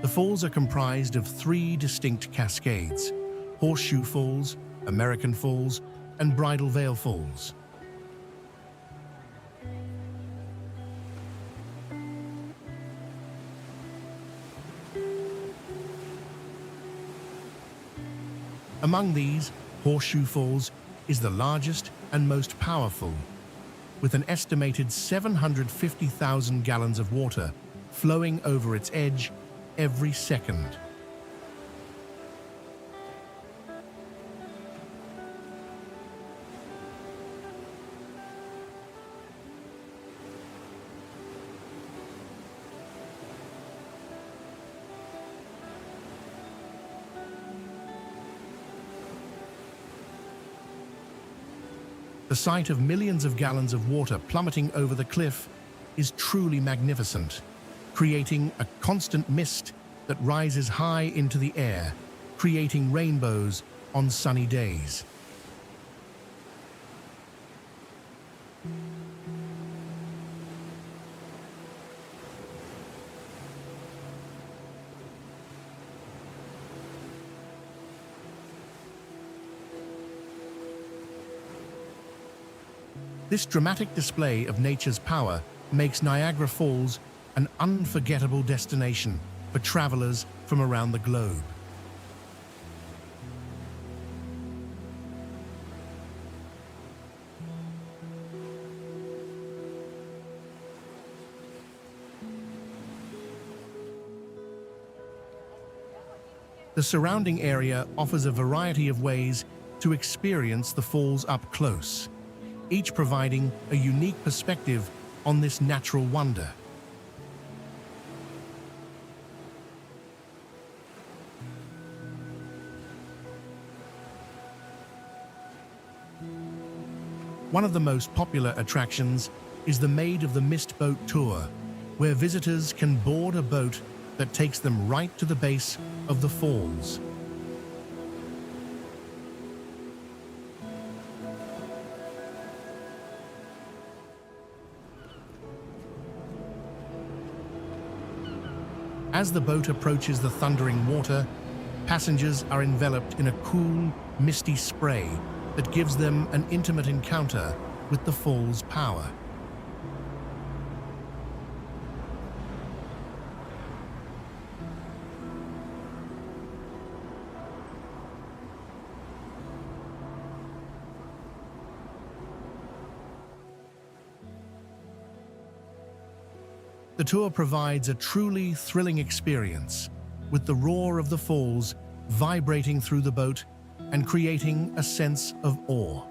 The falls are comprised of three distinct cascades: Horseshoe Falls, American Falls, and Bridal Veil Falls. Among these, Horseshoe Falls is the largest and most powerful, with an estimated 750,000 gallons of water flowing over its edge every second. The sight of millions of gallons of water plummeting over the cliff is truly magnificent, creating a constant mist that rises high into the air, creating rainbows on sunny days. This dramatic display of nature's power makes Niagara Falls an unforgettable destination for travelers from around the globe. The surrounding area offers a variety of ways to experience the falls up close, each providing a unique perspective on this natural wonder. One of the most popular attractions is the Maid of the Mist boat tour, where visitors can board a boat that takes them right to the base of the falls. As the boat approaches the thundering water, passengers are enveloped in a cool, misty spray that gives them an intimate encounter with the fall's power. The tour provides a truly thrilling experience, with the roar of the falls vibrating through the boat and creating a sense of awe.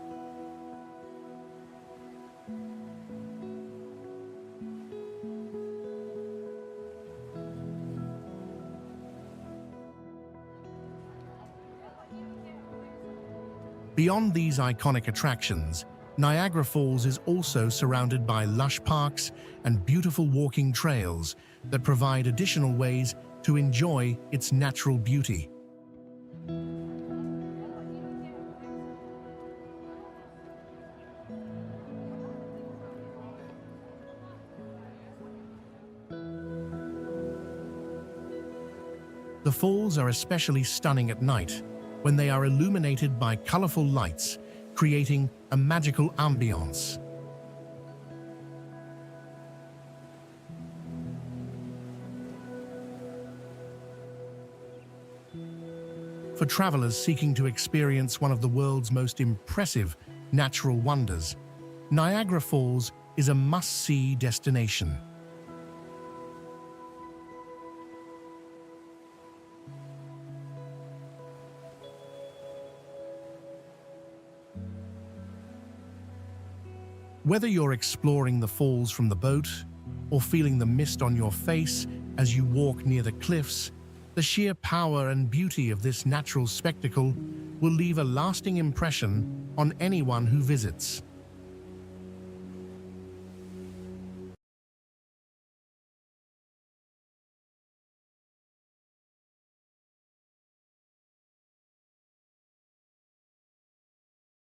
Beyond these iconic attractions, Niagara Falls is also surrounded by lush parks and beautiful walking trails that provide additional ways to enjoy its natural beauty. The falls are especially stunning at night when they are illuminated by colorful lights, creating a magical ambiance. For travelers seeking to experience one of the world's most impressive natural wonders, Niagara Falls is a must-see destination. Whether you're exploring the falls from the boat or feeling the mist on your face as you walk near the cliffs, the sheer power and beauty of this natural spectacle will leave a lasting impression on anyone who visits.